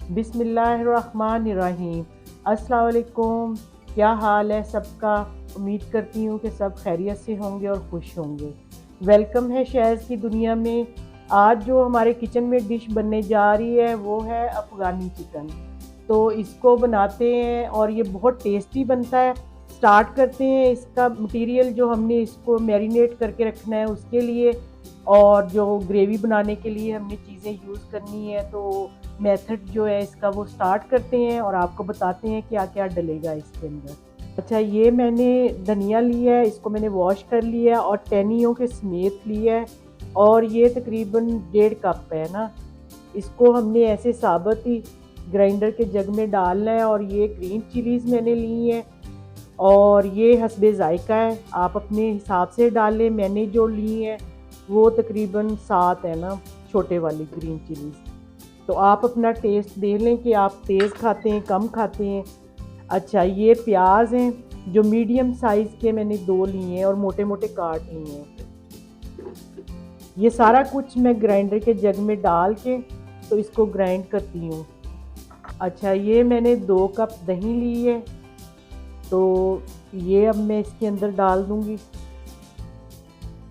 बिस्मिल्लाहिर्रहमानिर्रहीम। अस्सलाम वालेकुम। क्या हाल है सबका? उम्मीद करती हूँ कि सब खैरियत से होंगे और खुश होंगे। वेलकम है शहज़ की दुनिया में। आज जो हमारे किचन में डिश बनने जा रही है वो है अफ़गानी चिकन। तो इसको बनाते हैं और ये बहुत टेस्टी बनता है। स्टार्ट करते हैं। इसका मटेरियल जो हमने इसको मैरिनेट करके रखना है उसके लिए, और जो ग्रेवी बनाने के लिए हमने चीज़ें यूज़ करनी है, तो मेथड जो है इसका वो स्टार्ट करते हैं और आपको बताते हैं क्या क्या डलेगा इसके अंदर। अच्छा, ये मैंने धनिया लिया है, इसको मैंने वॉश कर लिया और टहनियों के समेत लिया है, और ये तकरीबन 1.5 कप है ना। इसको हमने ऐसे साबुत ही ग्राइंडर के जग में डालना है। और ये ग्रीन चिलीज़ मैंने ली हैं और ये हस्बे ज़ायका है, आप अपने हिसाब से डाल लें। मैंने जो ली है वो तकरीबन 7 है ना, छोटे वाली ग्रीन चिलीज़। तो आप अपना टेस्ट देख लें कि आप तेज़ खाते हैं कम खाते हैं। अच्छा, ये प्याज हैं जो मीडियम साइज़ के मैंने 2 लिए हैं और मोटे मोटे काट लिए हैं। ये सारा कुछ मैं ग्राइंडर के जग में डाल के तो इसको ग्राइंड करती हूँ। अच्छा, ये मैंने 2 कप दही ली है, तो ये अब मैं इसके अंदर डाल दूँगी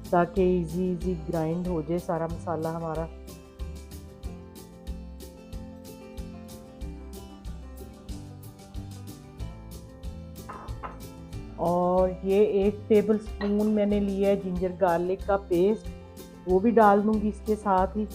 ताकि इजी ग्राइंड हो जाए सारा मसाला हमारा। और ये 1 टेबल स्पून मैंने लिया है जिंजर गार्लिक का पेस्ट, वो भी डाल दूंगी इसके साथ ही।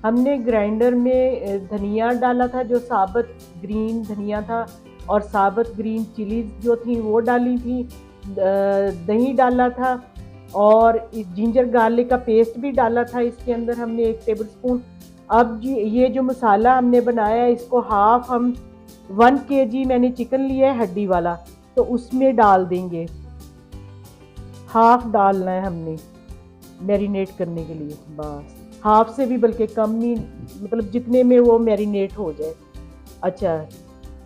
हमने ग्राइंडर में धनिया डाला था, जो साबुत ग्रीन धनिया था, और साबुत ग्रीन चिलीज जो थी वो डाली थी, दही डाला था, और जिंजर गार्लिक का पेस्ट भी डाला था इसके अंदर हमने 1 टेबल स्पून। अब ये जो मसाला हमने बनाया है इसको हाफ हम 1 kg मैंने चिकन लिया है हड्डी वाला, तो उसमें डाल देंगे। हाफ डालना है हमने मैरिनेट करने के लिए, बस हाफ से भी बल्कि कम नहीं, मतलब जितने में वो मैरिनेट हो जाए। अच्छा,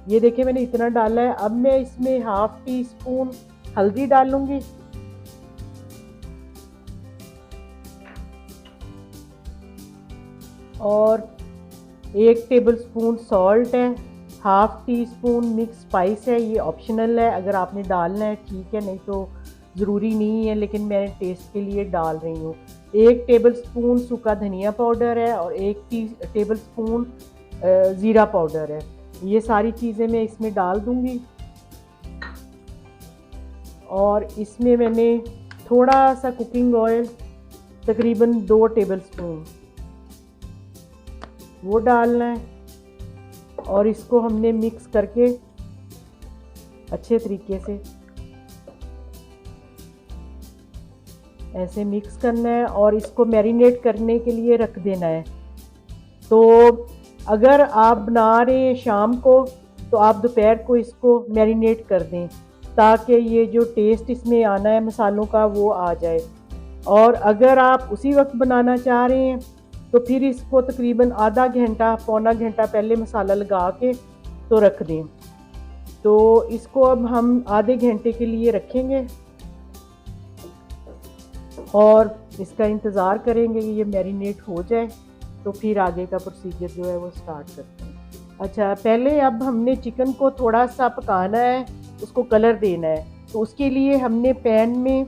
ये देखिए मैंने इतना डाला है। अब मैं इसमें हाफ टी स्पून हल्दी डालूंगी, और 1 टेबल स्पून सॉल्ट है, half tea spoon mix spice है, ये ऑप्शनल है, अगर आपने डालना है ठीक है, नहीं तो ज़रूरी नहीं है, लेकिन मैं टेस्ट के लिए डाल रही हूँ। 1 टेबल स्पून सूखा धनिया पाउडर है और 1 टेबल स्पून ज़ीरा पाउडर है। ये सारी चीज़ें मैं इसमें डाल दूँगी। और इसमें मैंने थोड़ा सा कुकिंग ऑयल, तकरीबन 2 टेबल स्पून वो डालना है, और इसको हमने मिक्स करके अच्छे तरीके से ऐसे मिक्स करना है और इसको मैरिनेट करने के लिए रख देना है। तो अगर आप बना रहे हैं शाम को, तो आप दोपहर को इसको मैरिनेट कर दें ताकि ये जो टेस्ट इसमें आना है मसालों का वो आ जाए। और अगर आप उसी वक्त बनाना चाह रहे हैं तो फिर इसको तकरीबन आधा घंटा पौना घंटा पहले मसाला लगा के तो रख दें। तो इसको अब हम आधे घंटे के लिए रखेंगे और इसका इंतज़ार करेंगे कि ये मैरिनेट हो जाए, तो फिर आगे का प्रोसीजर जो है वो स्टार्ट करते हैं। अच्छा, पहले अब हमने चिकन को थोड़ा सा पकाना है, उसको कलर देना है, तो उसके लिए हमने पैन में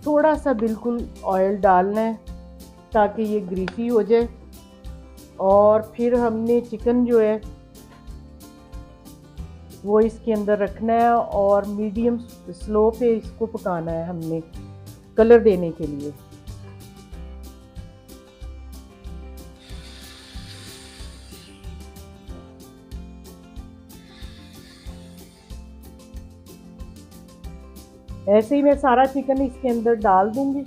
थोड़ा सा बिल्कुल ऑयल डालना है ताकि ये ग्रीसी हो जाए। और फिर हमने चिकन जो है वो इसके अंदर रखना है और मीडियम स्लो पे इसको पकाना है हमने कलर देने के लिए। ऐसे ही मैं सारा चिकन इसके अंदर डाल दूंगी।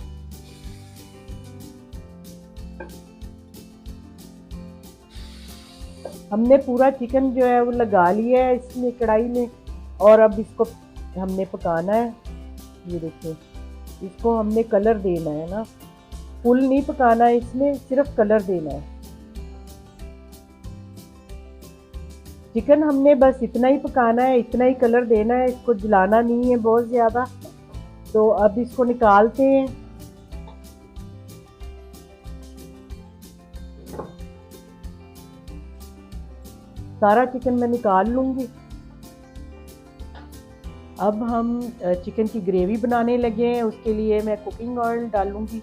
हमने पूरा चिकन जो है वो लगा लिया है इसमें कढ़ाई में, और अब इसको हमने पकाना है। ये देखिए, इसको हमने कलर देना है ना, फुल नहीं पकाना है, इसमें सिर्फ कलर देना है। चिकन हमने बस इतना ही पकाना है, इतना ही कलर देना है, इसको जलाना नहीं है बहुत ज़्यादा। तो अब इसको निकालते हैं। सारा चिकन मैं निकाल लूँगी। अब हम चिकन की ग्रेवी बनाने लगे हैं। उसके लिए मैं कुकिंग ऑयल डालूँगी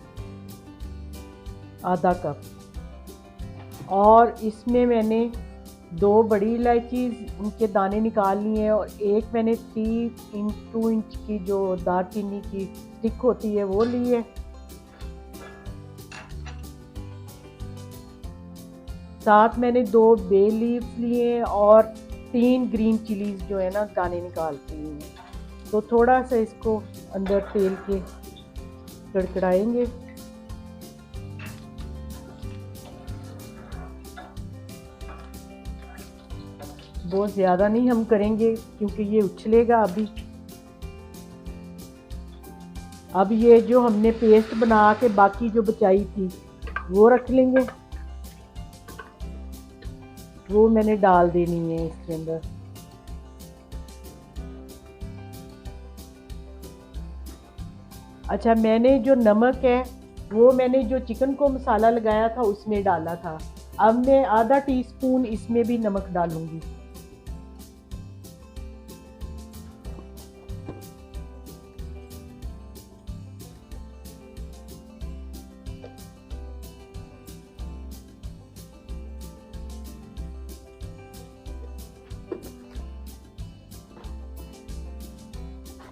आधा कप, और इसमें मैंने 2 बड़ी इलायची उनके दाने निकाल लिए हैं, और एक मैंने 2 इंच की जो दालचीनी की स्टिक होती है वो ली है। साथ मैंने 2 बे लीव्स लिए हैं और 3 ग्रीन चिलीज जो है ना दाने निकाल के लिए हैं। तो थोड़ा सा इसको अंदर तेल के कड़कड़ाएंगे। बहुत ज़्यादा नहीं हम करेंगे क्योंकि ये उछलेगा अभी। अब ये जो हमने पेस्ट बना के बाकी जो बचाई थी वो रख लेंगे, वो मैंने डाल देनी है इसके अंदर। अच्छा, मैंने जो नमक है वो मैंने जो चिकन को मसाला लगाया था उसमें डाला था। अब मैं आधा टीस्पून इसमें भी नमक डालूंगी।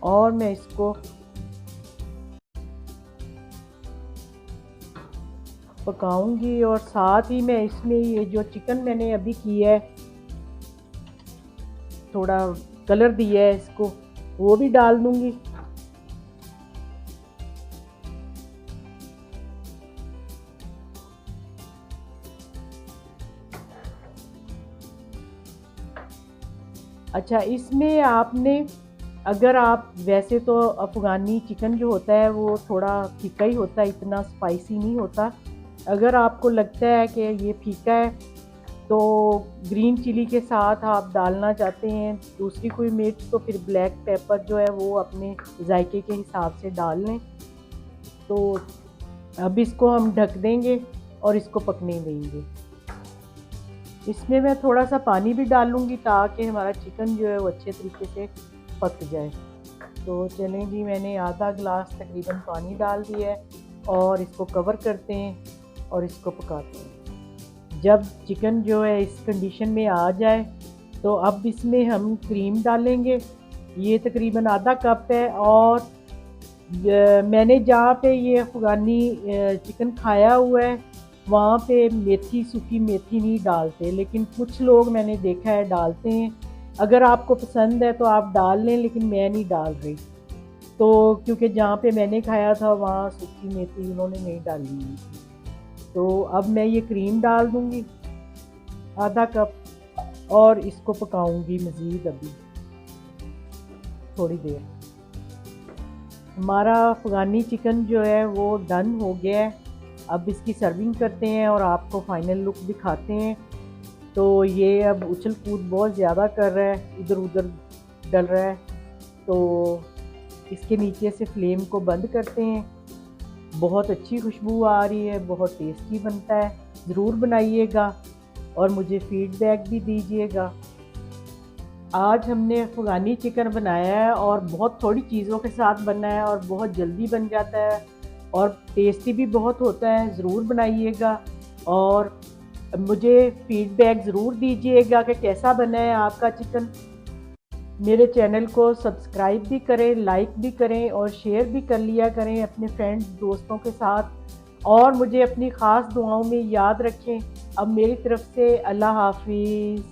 और मैं इसको पकाऊंगी, और साथ ही मैं इसमें ये जो चिकन मैंने अभी किया है, थोड़ा कलर दिया है इसको, वो भी डाल दूंगी। अच्छा, इसमें आपने, अगर आप वैसे तो अफ़गानी चिकन जो होता है वो थोड़ा फीका ही होता है, इतना स्पाइसी नहीं होता। अगर आपको लगता है कि ये फीका है तो ग्रीन चिली के साथ आप डालना चाहते हैं दूसरी कोई मिर्च, तो फिर ब्लैक पेपर जो है वो अपने जायके के हिसाब से डाल लें। तो अब इसको हम ढक देंगे और इसको पकने देंगे। इसमें मैं थोड़ा सा पानी भी डालूँगी ताकि हमारा चिकन जो है वो अच्छे तरीके से पक जाए। तो चलें जी, मैंने आधा गिलास तकरीबन पानी डाल दिया है और इसको कवर करते हैं और इसको पकाते हैं। जब चिकन जो है इस कंडीशन में आ जाए तो अब इसमें हम क्रीम डालेंगे। ये तकरीबन आधा कप है, और मैंने जहाँ पे ये अफ़गानी चिकन खाया हुआ है वहाँ पे मेथी, सूखी मेथी नहीं डालते, लेकिन कुछ लोग मैंने देखा है डालते हैं। अगर आपको पसंद है तो आप डाल लें, लेकिन मैं नहीं डाल रही। तो क्योंकि जहाँ पे मैंने खाया था वहाँ सूखी मेथी उन्होंने नहीं डाली हुई थी। तो अब मैं ये क्रीम डाल दूँगी आधा कप, और इसको पकाऊंगी मज़ीद अभी थोड़ी देर। हमारा अफ़गानी चिकन जो है वो डन हो गया है। अब इसकी सर्विंग करते हैं और आपको फाइनल लुक दिखाते हैं। तो ये अब उछल कूद बहुत ज़्यादा कर रहा है, इधर उधर डल रहा है, तो इसके नीचे से फ्लेम को बंद करते हैं। बहुत अच्छी खुशबू आ रही है, बहुत टेस्टी बनता है। ज़रूर बनाइएगा और मुझे फ़ीडबैक भी दीजिएगा। आज हमने अफ़गानी चिकन बनाया है और बहुत थोड़ी चीज़ों के साथ बना है और बहुत जल्दी बन जाता है और टेस्टी भी बहुत होता है। ज़रूर बनाइएगा और मुझे फ़ीडबैक ज़रूर दीजिएगा कि कैसा बना है आपका चिकन। मेरे चैनल को सब्सक्राइब भी करें, लाइक भी करें और शेयर भी कर लिया करें अपने फ्रेंड्स दोस्तों के साथ, और मुझे अपनी ख़ास दुआओं में याद रखें। अब मेरी तरफ से अल्लाह हाफ़िज़।